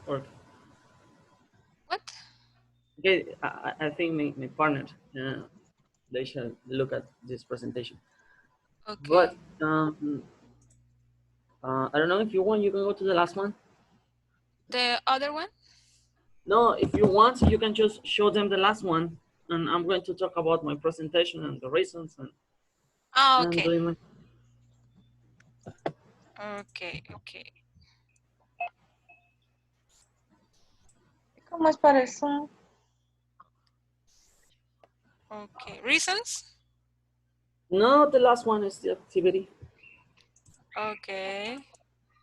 Or What? okay, I think my partners they should look at this presentation. Okay. But I don't know if you want, you can go to the last one. The other one? No, if you want, you can just show them the last one, and I'm going to talk about my presentation and the reasons Ah, and okay. doing my. Okay, okay. ¿Cómo es para el Zoom? Okay. Reasons? No, the last one is the activity. Okay.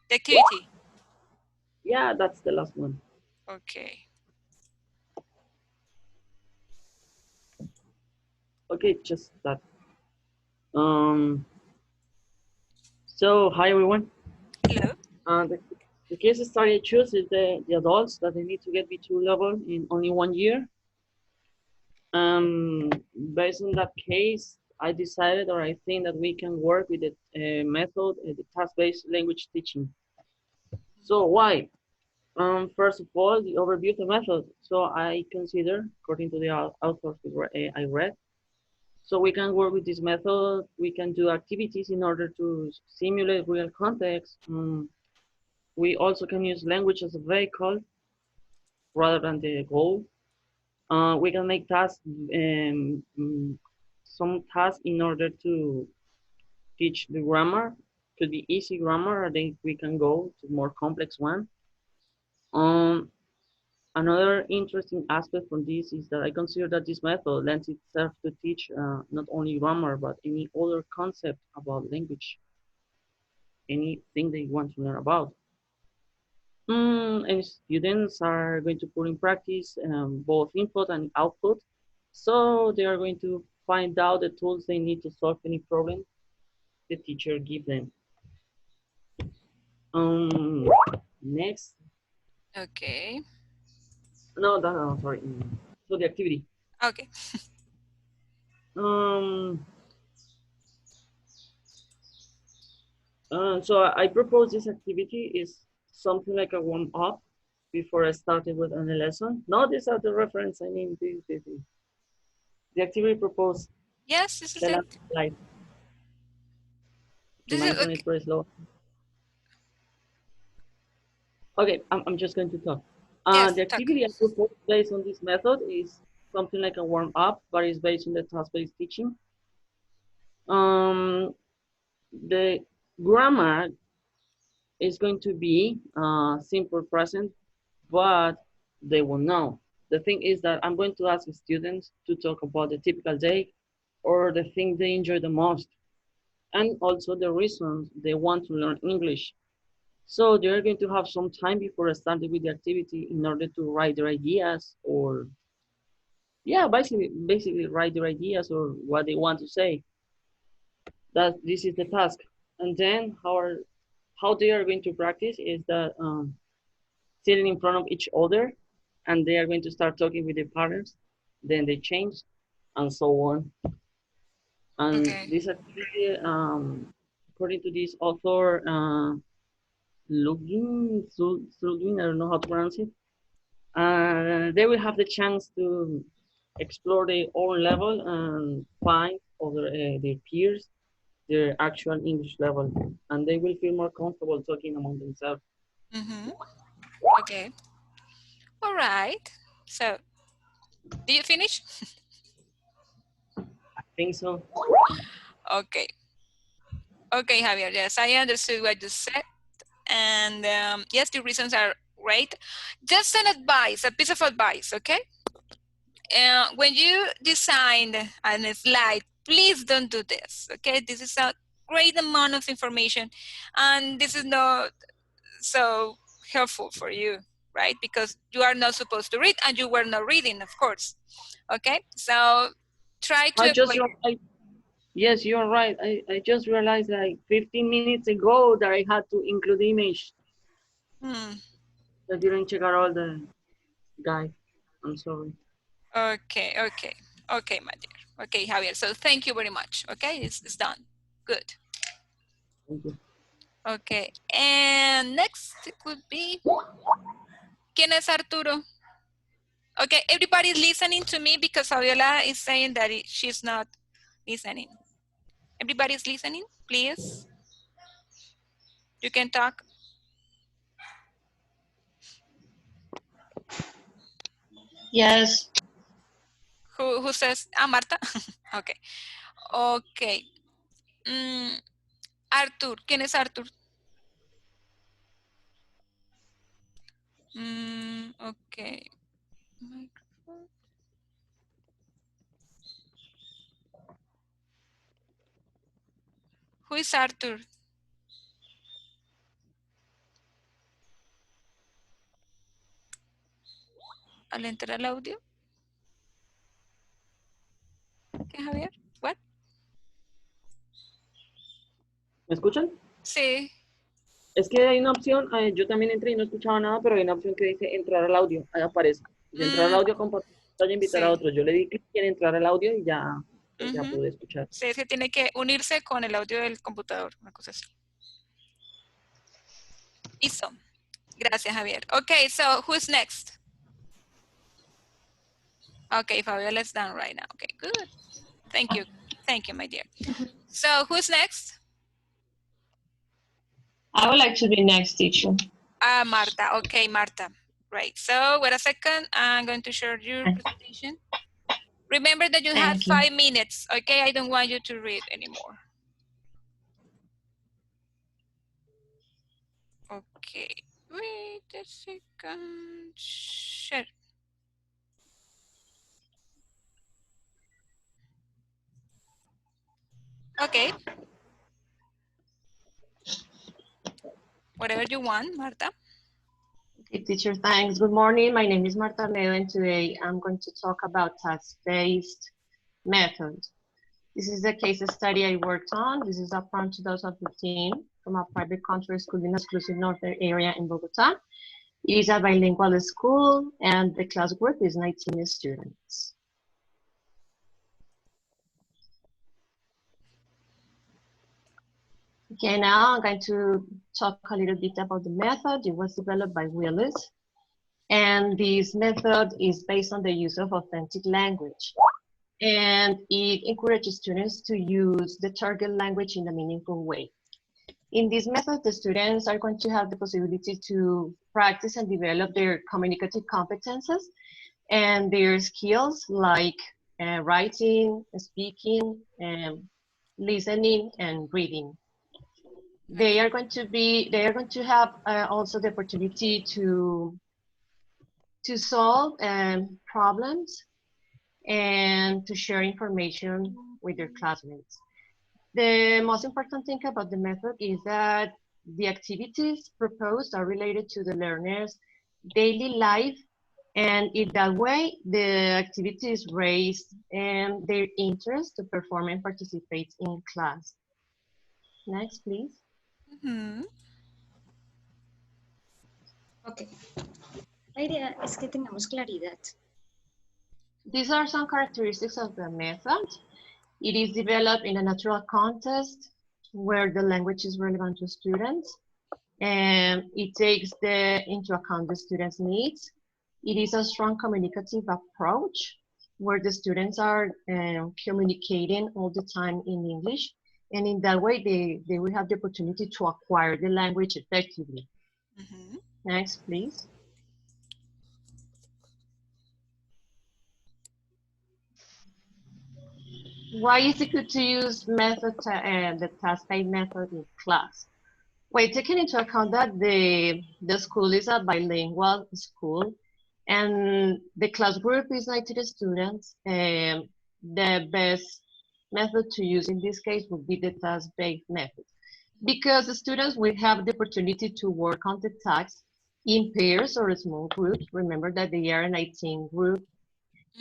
The activity. Yeah, that's the last one. Okay. Okay, just that. So hi everyone. Hello. The case study I choose is the adults that they need to get B2 level in only 1 year. Based on that case, I decided, or I think that we can work with the method, the task-based language teaching. So why? First of all, the overview of the method. So I consider, according to the authors I read, so we can work with this method. We can do activities in order to simulate real context. We also can use language as a vehicle rather than the goal. We can make tasks, some tasks in order to teach the grammar. Could be easy grammar, or then we can go to more complex one. Um, Another interesting aspect from this is that I consider that this method lends itself to teach not only grammar, but any other concept about language, anything that you want to learn about. And students are going to put in practice both input and output. So they are going to find out the tools they need to solve any problem the teacher give them. Um, Next, Okay. no, sorry. So the activity. Okay. Um, so I propose this activity is something like a warm up before I started with any lesson. No, these are the reference. I mean, the activity proposed. Yes, this is The it. last slide. This My is internet okay. is very slow. Okay, I'm just going to talk. Yes, The talk. activity I propose based on this method is something like a warm up, but it's based on the task-based teaching. Um, the grammar is going to be simple present, but they will know. The thing is that I'm going to ask the students to talk about the typical day or the thing they enjoy the most, and also the reasons they want to learn English. So they're going to have some time before starting with the activity in order to write their ideas or yeah, basically write their ideas or what they want to say. That this is the task. And then how they are going to practice is that sitting in front of each other and they are going to start talking with their partners, then they change and so on. And Okay. this activity, according to this author, Sulugin, I don't know how to pronounce it, they will have the chance to explore their own level and find other their peers, their actual English level, and they will feel more comfortable talking among themselves. Mm-hmm. Okay. All right. So, do you finish? I think so. Okay. Okay, Javier. Yes, I understood what you said. And yes, the reasons are great. Just an advice, a piece of advice, okay? When you design a slide, please don't do this, okay? This is a great amount of information, and this is not so helpful for you, right? Because you are not supposed to read, and you were not reading, of course, okay? So try to I just avoid. realized, yes, you're right. I just realized like 15 minutes ago that I had to include image. Hmm. I didn't check out all the guide. I'm sorry. Okay, okay, okay, my dear. Okay, Javier. So thank you very much. Okay, it's done. Good. Thank you. Okay, and next it would be ¿Quién es Arturo? Okay, everybody's listening to me because Fabiola is saying that she's not listening. Everybody's listening, please. You can talk. Yes. Who says? Ah, Marta. Okay. Okay. Artur. ¿Quién es Artur? Okay. Who is Artur? Al entrar el audio. ¿Qué, Javier? What? ¿Me escuchan? Sí. Es que hay una opción, yo también entré y no escuchaba nada, pero hay una opción que dice entrar al audio, ahí aparece. Dice, entrar al audio, compartir pantalla, invitar a Sí. otros. Yo le di clic en entrar al audio y ya, pues ya pude escuchar. Sí, es que tiene que unirse con el audio del computador, una cosa así. Listo. Gracias, Javier. Okay, so who's next? Okay, Fabiola is done right now. Okay, good. Thank you. Thank you, my dear. So who's next? I would like to be next, teacher. Marta. Okay, Marta. Right. So wait a second. I'm going to share your presentation. Remember that you have 5 minutes. Okay, I don't want you to read anymore. Okay. Wait a second. Share. Okay. Whatever you want, Marta. Okay, teacher, thanks. Good morning. My name is Marta Leo, and today I'm going to talk about task-based methods. This is a case study I worked on. This is up from 2015 from a private country school in exclusive northern area in Bogota. It is a bilingual school, and the class group is 19 students. Okay, now I'm going to talk a little bit about the method. It was developed by Willis. And this method is based on the use of authentic language. And it encourages students to use the target language in a meaningful way. In this method, the students are going to have the possibility to practice and develop their communicative competences and their skills like writing, speaking, listening, and reading. They are going to have also the opportunity to solve problems and to share information with their classmates. The most important thing about the method is that the activities proposed are related to the learner's daily life, and in that way, the activities raise their interest to perform and participate in class. Next, please. Ok. La idea es que tengamos claridad. These are some characteristics of the method. It is developed in a natural context where the language is relevant to students, and it takes into account the students' needs. It is a strong communicative approach where the students are communicating all the time in English, and in that way they will have the opportunity to acquire the language effectively. Next, please. Why is it good to use method, the task-based method in class? Well, taking into account that the school is a bilingual school and the class group is 90 students, the best method to use in this case would be the task-based method, because the students will have the opportunity to work on the tasks in pairs or small groups. Remember that they are an 18 group.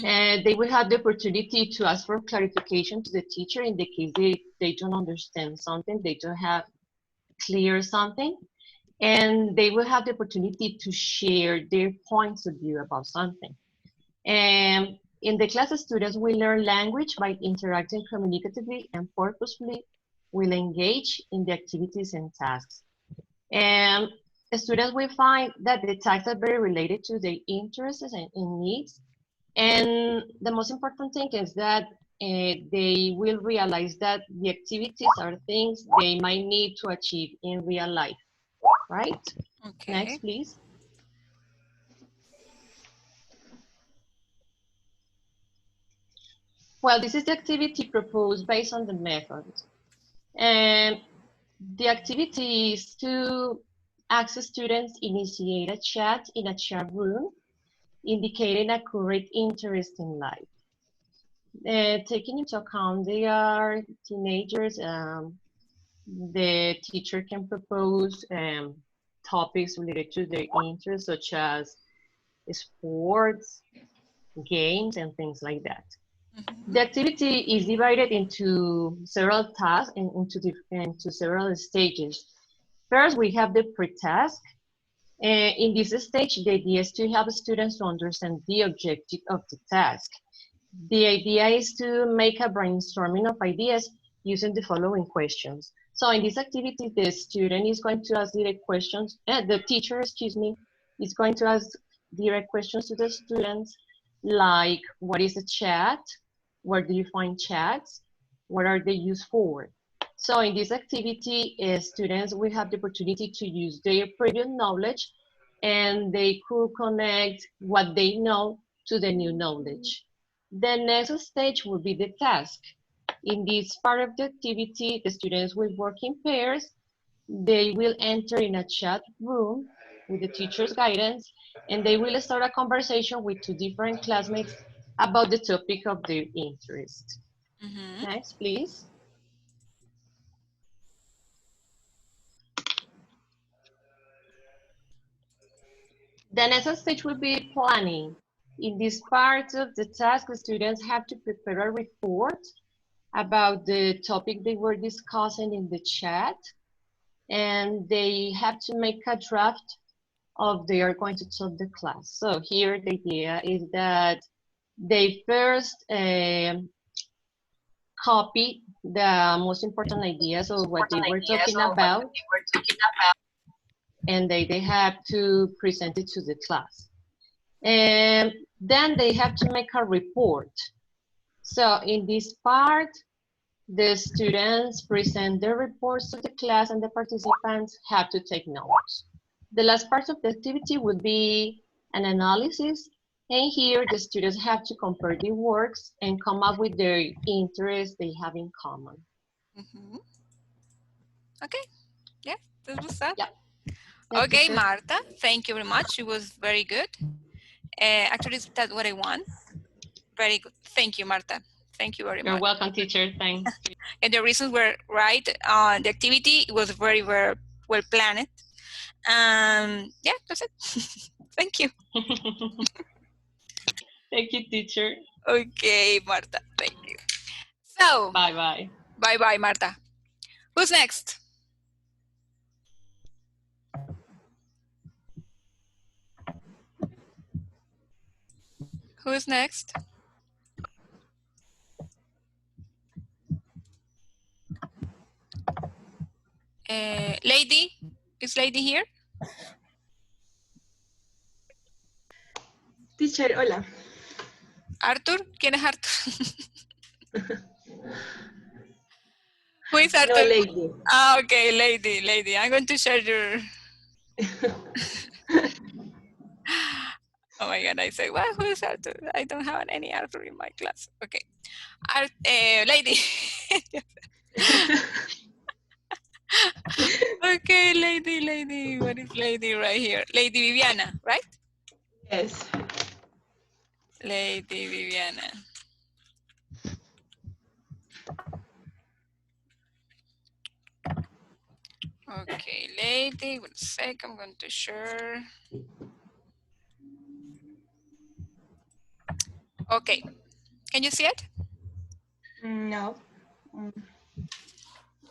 And they will have the opportunity to ask for clarification to the teacher in the case they don't understand something, they don't have clear something, and they will have the opportunity to share their points of view about something. And in the class, students will learn language by interacting communicatively and purposefully will engage in the activities and tasks. And students will find that the tasks are very related to their interests and needs. And the most important thing is that they will realize that the activities are things they might need to achieve in real life, right? Okay. Next, please. Well, this is the activity proposed based on the method. And the activity is to ask students initiate a chat in a chat room, indicating a current interest in life. Taking into account they are teenagers, the teacher can propose topics related to their interests, such as sports, games, and things like that. The activity is divided into several tasks and into several stages. First, we have the pre-task. In this stage, the idea is to help students to understand the objective of the task. The idea is to make a brainstorming of ideas using the following questions. So in this activity, the student is going to ask direct questions, the teacher, excuse me, is going to ask direct questions to the students, like what is a chat? Where do you find chats? What are they used for? So in this activity, students will have the opportunity to use their previous knowledge, and they could connect what they know to the new knowledge. The next stage will be the task. In this part of the activity, the students will work in pairs. They will enter in a chat room with the teacher's guidance, and they will start a conversation with two different classmates about the topic of their interest. Next, please. The next stage will be planning. In this part of the task, the students have to prepare a report about the topic they were discussing in the chat, and they have to make a draft of they are going to tell the class. So here the idea is that they first copy the most important ideas of what they were talking about, and they have to present it to the class. And then they have to make a report. So in this part, the students present their reports to the class, and the participants have to take notes. The last part of the activity would be an analysis, and here the students have to compare the works and come up with their interests they have in common. Okay, yeah, this was that. Yeah. Okay, Marta, thank you very much. It was very good. Actually, that's what I want. Very good. Thank you, Marta. Thank you very much. You're welcome, teacher. Thanks. And the reasons were right. The activity was very well planned. Yeah, that's it. Thank you. Thank you, teacher. Okay, Marta. Thank you. So. Bye-bye. Bye-bye, Marta. Who's next? Who's next? Lady? Is Lady here? Teacher, hola. ¿Arthur? ¿Quién es Arthur? Who is Arthur? No, Lady. Ah, okay, Lady. I'm going to share your... Oh my God, I say, well, who is Arthur? I don't have any Arthur in my class. Okay. Lady. Okay, Lady. What is Lady right here? Lady Viviana, right? Yes. Lady Viviana. Okay, Lady, 1 sec, I'm going to share. Okay, can you see it? No.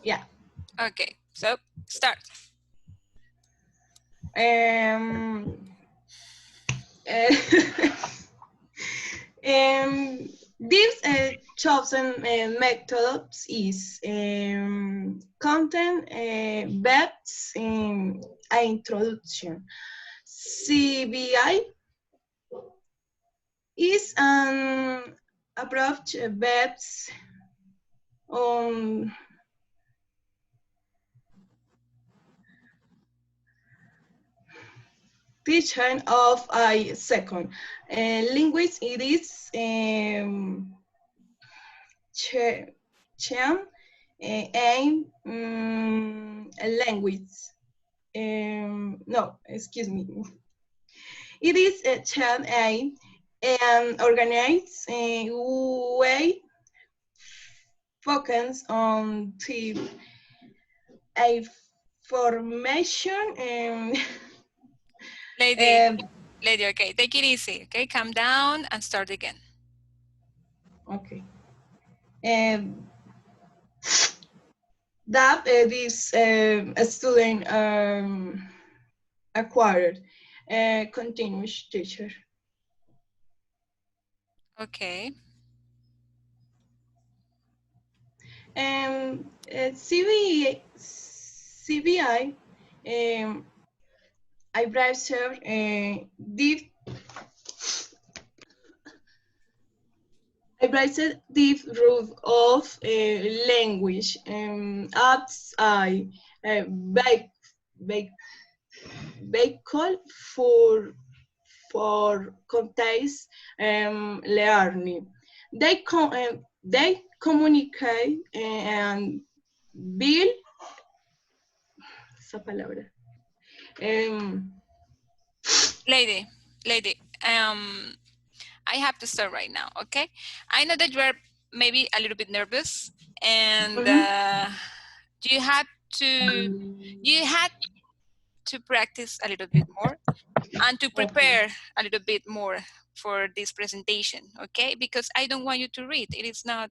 Yeah. Okay, so start. This chosen methods is content, verbs, and introduction. CBI is an approach verbs on teaching of a second language. It is Cham and language. No, excuse me. It is a Cham and organized way focus on the information and Lady, okay, take it easy, okay? Calm down and start again. okay. That this student acquired continuous teacher. Okay. CBI, I browser deep. I browser deep root of language. Apps I vehicle for context learning. They communicate and build esa palabra. Lady, I have to start right now, okay? I know that you are maybe a little bit nervous and you had to practice a little bit more and to prepare a little bit more for this presentation, okay? Because I don't want you to read. It is not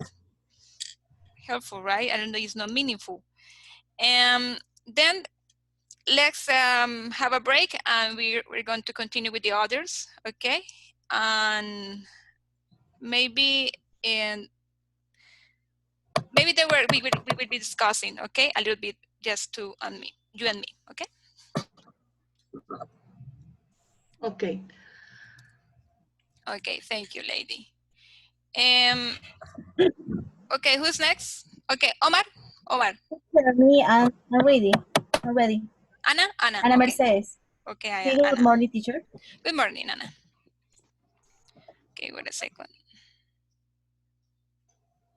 helpful, right? I don't know, it's not meaningful. Then let's have a break and we're going to continue with the others, okay? And maybe we will be discussing, okay? A little bit just you and me, okay? Okay. Okay, thank you, lady. Okay, who's next? Okay, Omar. Me, I'm ready. Ana Ana okay. Mercedes. Okay, Hey, Ana. good morning, teacher. Good morning, Ana. Okay, wait a second.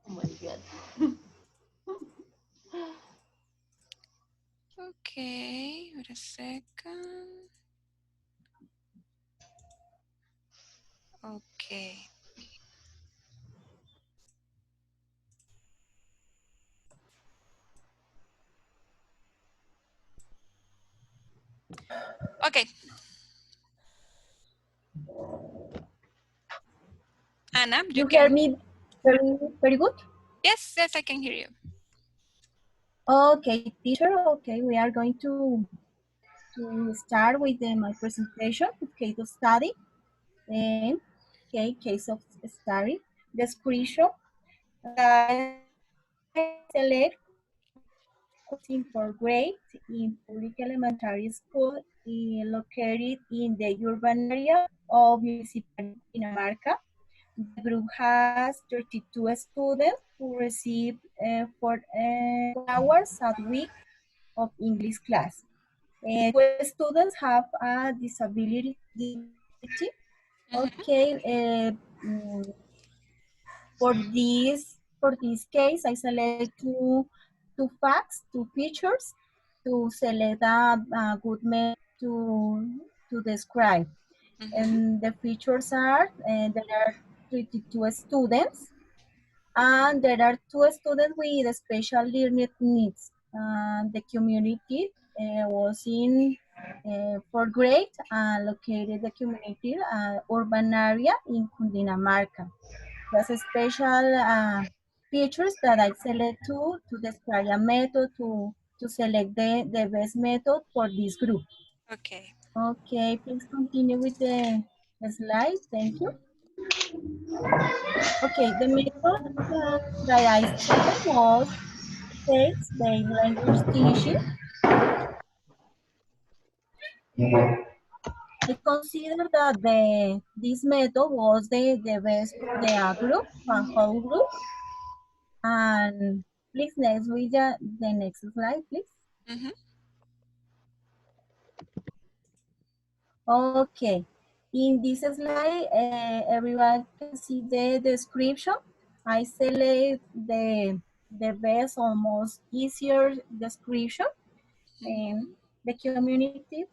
Oh my God. Okay, wait a second. Okay. Okay. Anna, you hear me very good? Yes, I can hear you. Okay, teacher. Okay, we are going to start with my presentation with case of study. And okay, case of study description. I select for grade in public elementary school located in the urban area of municipality Dinamarca. The group has 32 students who receive 4 hours a week of English class. 2 students have a disability. Okay, for this case, I select two facts, two features to select a good method to describe. And the features are there are 32 students, and there are 2 students with special learning needs. The community was in 4th grade and located the community urban area in Cundinamarca. That's a special features that I select to describe a method to select the best method for this group. Okay. Okay, please continue with the slide. Thank you. Okay, the method that I said was text-based language teaching. I consider that this method was the best for the group, a whole group. And please, next with the next slide, please. Mhm. Okay. In this slide, everyone can see the description. I select the best or most easier description. And the community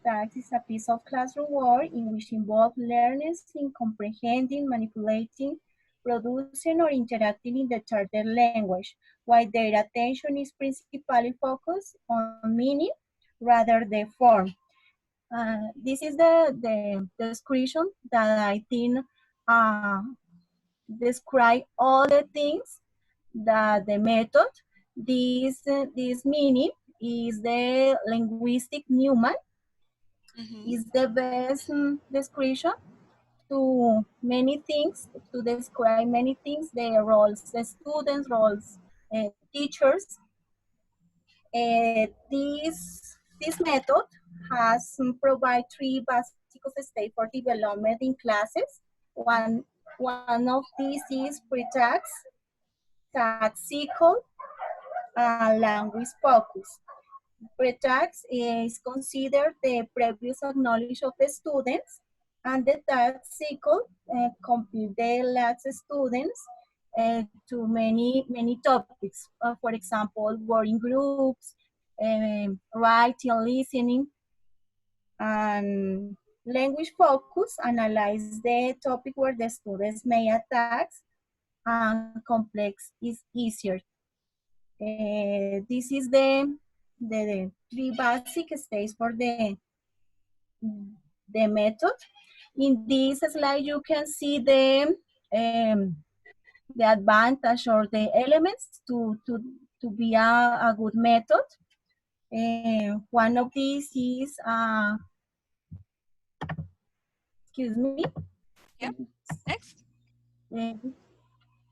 task is a piece of classroom work in which involve learners in comprehending, manipulating, producing, or interacting in the target language, while their attention is principally focused on meaning rather than form. This is the description that I think uh, describe all the things that the method, this meaning is the linguistic Newman, is the best description to many things, to describe many things, the roles, the students, roles, teachers. This method has provide three basic steps for development in classes. One of these is pre-tax, taxical, and language focus. Pre-tax is considered the previous knowledge of the students, and the task cycle compute the last students to many topics. For example, working groups, writing, listening, and language focus analyze the topic where the students may attacks, and complex is easier. This is the three basic stages for the method. In this slide, you can see the advantage or the elements to be a good method. One of these is, excuse me. Yep. Next.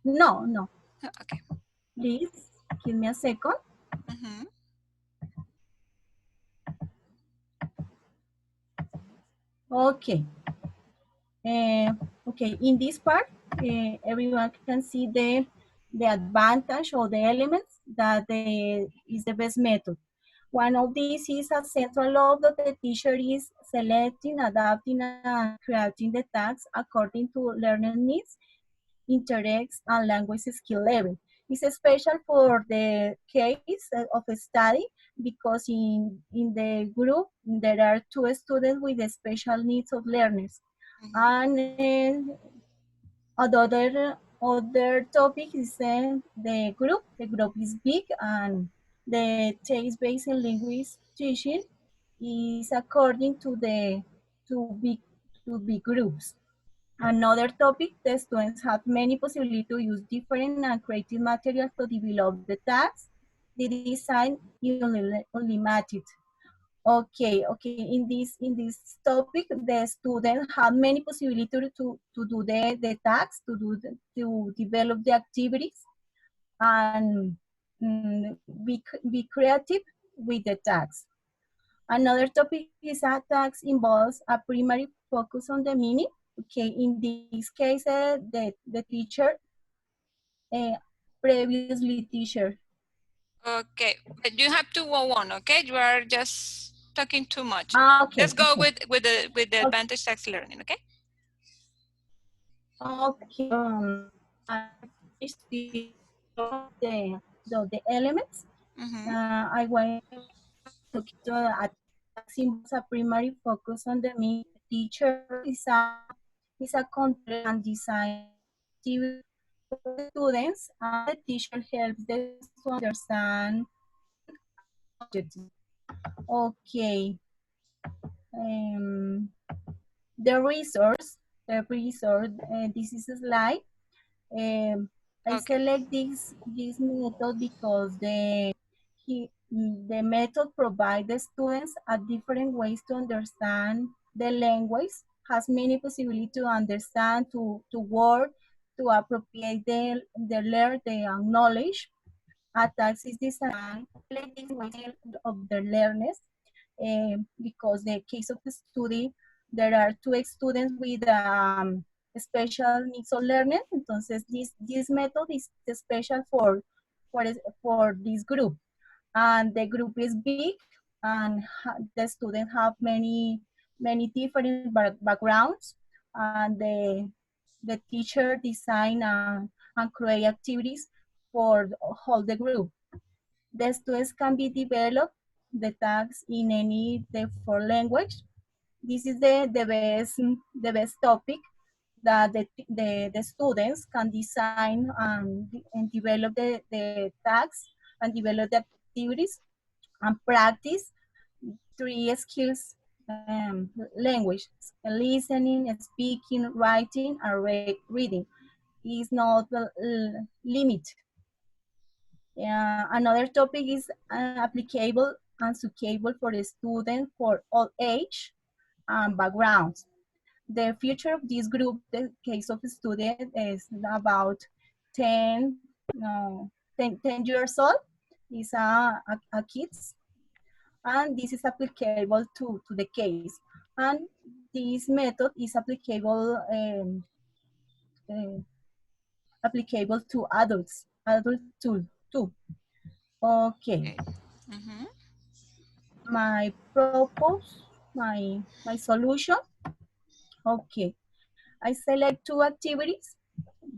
No. Okay. Please, give me a second. Mhm. Okay. Okay, in this part, everyone can see the advantage or the elements that is the best method. One of these is a central law that the teacher is selecting, adapting, and creating the tasks according to learner needs, interests, and language skill level. It's special for the case of a study because in the group, there are two students with the special needs of learners. And other topic is the group. The group is big, and the text-based linguist teaching is according to the big groups. Another topic, the students have many possibilities to use different and creative materials to develop the tasks. The design is unlimited. Okay. In this topic, the students have many possibilities to do the tasks, to develop the activities, and be creative with the tasks. Another topic is a task involves a primary focus on the meaning. Okay, in this case, the teacher, previously teacher. Okay, but you have to go on. Okay, you are just talking too much. Okay. Let's go Okay. with the advantage tax learning. Okay. Okay. Is the elements. I want to keep a primary focus on the meaning. Teacher is a control and design activity for the students, and the teacher helps them to understand objectives. Okay. The resource, this is a slide. I select this method because the method provides the students a different ways to understand the language, has many possibilities to understand, to work, to appropriate the learn the knowledge. A task is designed of the learners because the case of the study, there are two students with special needs of learning. Entonces, this method is special for this group. And the group is big, and the students have many different backgrounds, and the teacher design and create activities for all the group. The students can be developed the tasks in any the four language. This is the best topic that the students can design and develop the tasks and develop the activities and practice three skills language: listening, speaking, writing, and reading. Is not limit. Another topic is applicable and suitable for the student for all age and backgrounds. The future of this group, the case of the student, is about 10 years old. Is a kids, and this is applicable to the case. And this method is applicable applicable to adults too. Okay. Mhm. My purpose, my solution. Okay. I select two activities.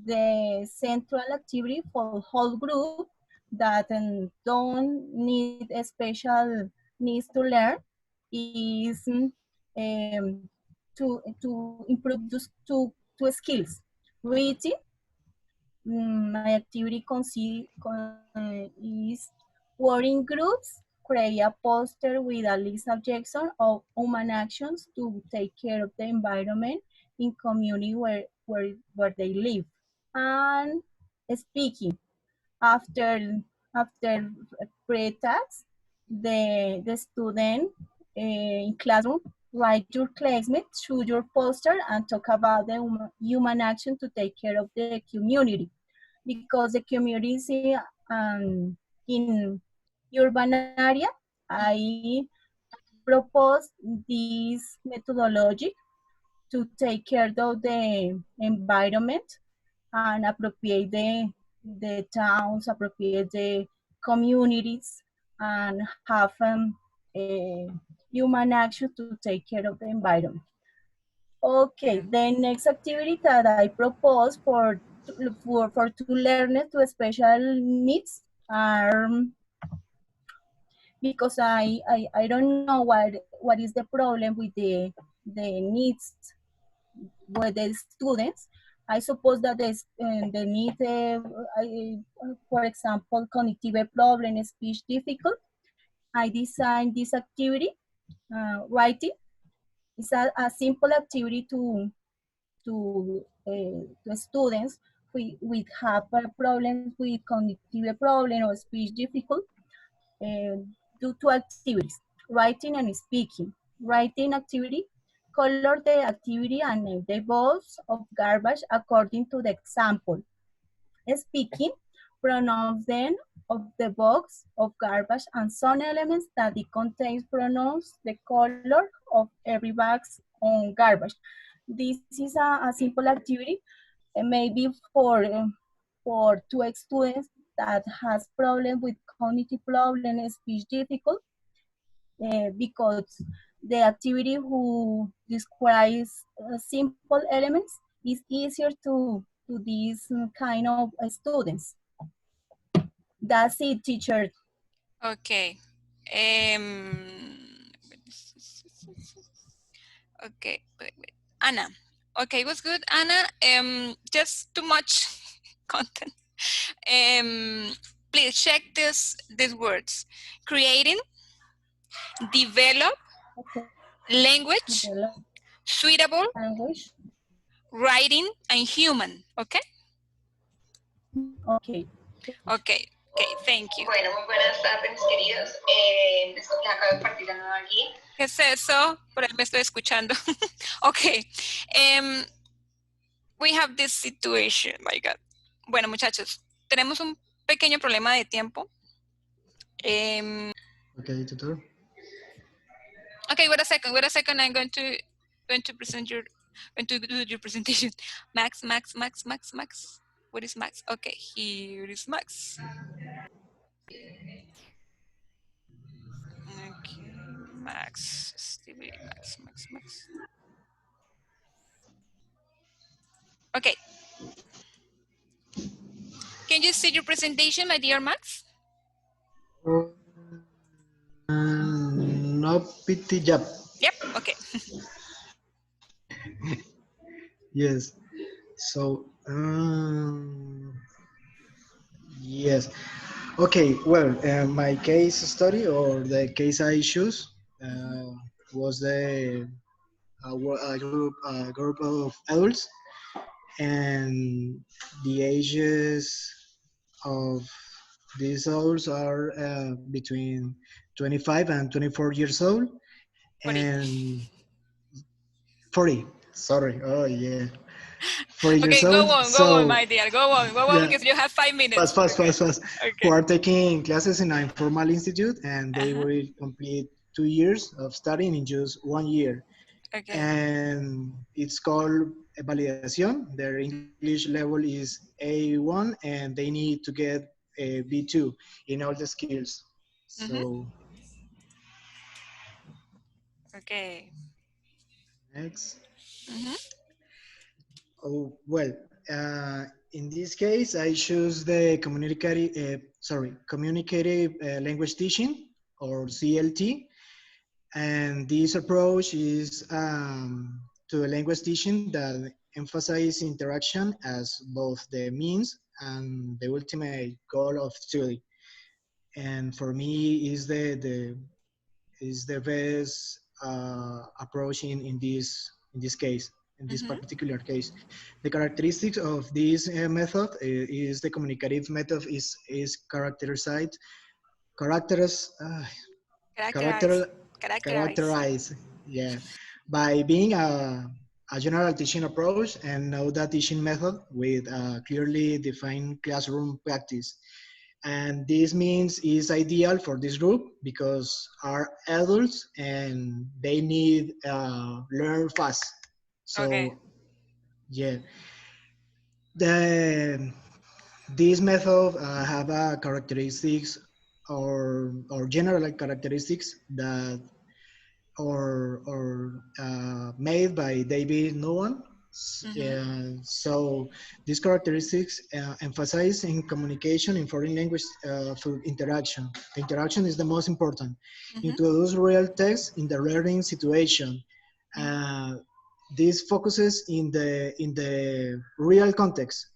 The central activity for whole group that don't need a special needs to learn is to improve those two skills. Reading. My activity is work in groups, create a poster with a list suggestion of human actions to take care of the environment in community where they live. And speaking, after pre-task, the student in classroom write your classmate, shoot your poster, and talk about the human action to take care of the community. Because the community is in urban area, I propose this methodology to take care of the environment and appropriate the towns, appropriate the communities, and have a human action to take care of the environment. Okay, the next activity that I propose for two learners with special needs are, because I don't know what is the problem with the needs with the students. I suppose that the need, for example, cognitive problem, speech difficult. I designed this activity, writing. It's a simple activity to students with have problems with cognitive problem or speech difficult. Do two activities, writing and speaking. Writing activity, color the activity and name the box of garbage according to the example. Speaking, pronounce them of the box of garbage and some elements that it contains, pronounce the color of every bag on garbage. This is a simple activity, maybe for two students that has problem with cognitive problem, speech difficult, because the activity who describes simple elements is easier to these kind of students. That's it, teacher. Okay. Okay. Wait. Anna. Okay, was good, Anna. Just too much content. Please check these words: creating, develop, Okay. language, Develop suitable, language. writing, and human. Okay. Okay. Okay. Okay. Thank you. Bueno, muy buenas tardes, mis queridos. Les acabo de partir la nueva aquí. ¿Qué es eso? Por ahí me estoy escuchando. Ok. we have this situation, my God. Bueno, muchachos, tenemos un pequeño problema de tiempo. Okay, tutor. Okay, wait a second. I'm going to present your, going to do your presentation. Max. What is Max? Okay, here is Max. Okay, Max, Stevie, Max. Okay. Can you see your presentation, my dear Max? No pity job. Yep, okay. Yes. So, yes. Okay, well, my case study or the case I choose was a group of adults, and the ages of these adults are between 25 and 24 years old, 40. and 40. Sorry. Oh yeah. 40 years Okay, old. go on, So my dear. Go on, yeah, because you have 5 minutes. fast. Okay. Who are taking classes in an informal institute, and they will complete 2 years of studying in just 1 year. Okay. And it's called validación. Their English level is A1, and they need to get a B2 in all the skills. So Okay. next. Oh well, in this case, I choose the communicative language teaching, or CLT, and this approach is to a language teaching that emphasizes interaction as both the means and the ultimate goal of study. And for me, is the best approach in this case, in this particular case. The characteristics of this method is the communicative method is characterized yeah, by being a general teaching approach and know that teaching method with a clearly defined classroom practice. And this means is ideal for this group because are adults and they need learn fast. So Okay. yeah, this method have characteristics or general characteristics that made by David Nolan. So these characteristics emphasize in communication in foreign language through interaction. The interaction is the most important. Introduce real text in the learning situation. This focuses in the real context.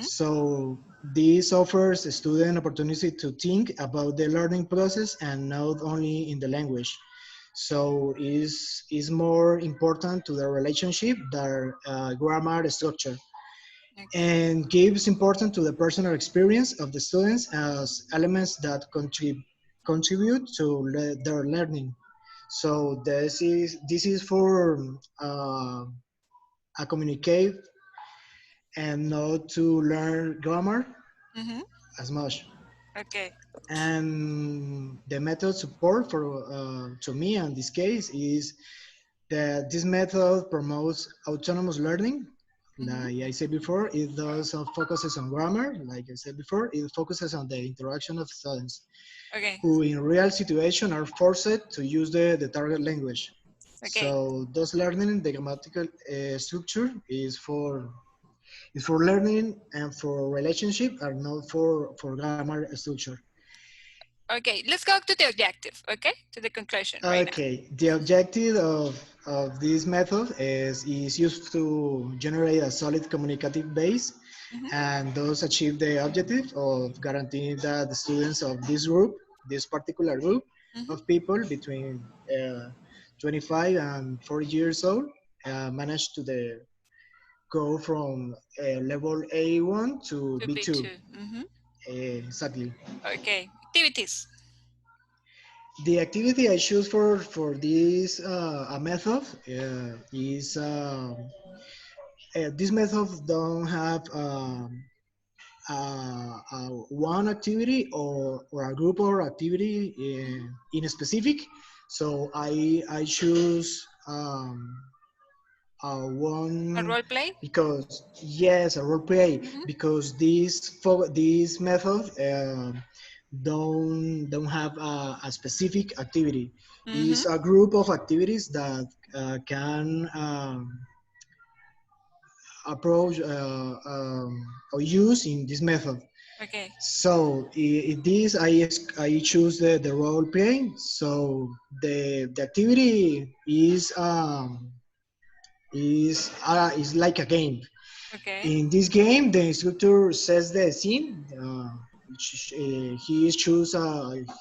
So this offers a student opportunity to think about the learning process and not only in the language. So is more important to the relationship than grammar structure, and gives importance to the personal experience of the students as elements that contribute to their learning. So this is for a communicate and not to learn grammar as much. Okay. And the method support for to me in this case is that this method promotes autonomous learning. Like I said before, it does focuses on grammar. Like I said before, it focuses on the interaction of students who in real situation are forced to use the target language. So those learning the grammatical structure is for learning and for relationship, are not for grammar structure. Okay, let's go to the objective, okay? To the conclusion right now. The objective of this method is used to generate a solid communicative base and thus achieve the objective of guaranteeing that the students of this group, this particular group of people between 25 and 40 years old, manage to go from level A1 to B2. Exactly. Okay, activities. The activity I choose for this method is These methods don't have one activity or a group or activity in a specific. So I choose A one role play? because yes, a role play Mhm. because this method don't have a specific activity. Mhm. It's a group of activities that can approach or use in this method. Okay. So in this, I choose the role playing. So the activity is like a game. Okay. In this game, the instructor says the scene.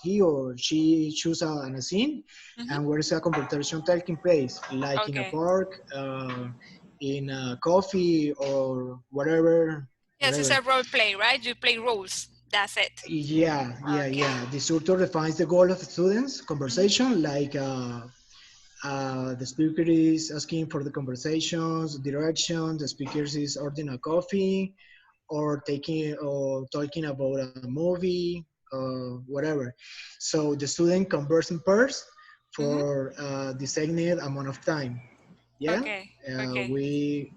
He or she choose a scene, Mhm. and where is a conversation taking place, like in a Okay. park, in a coffee, or whatever, Yes, it's whatever. a role play, right? You play roles. That's it. Yeah. Okay. The instructor defines the goal of the students' Mhm. conversation, like the speaker is asking for the conversations, direction. The speaker is ordering a coffee, or talking about a movie, whatever. So the student converse in pairs Mhm. for designated amount of time. Yeah, Okay. Okay. we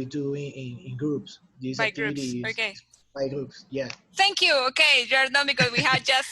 do in groups. This By groups. activity is Okay. by groups. Yeah. Thank you. Okay, you're done because we had just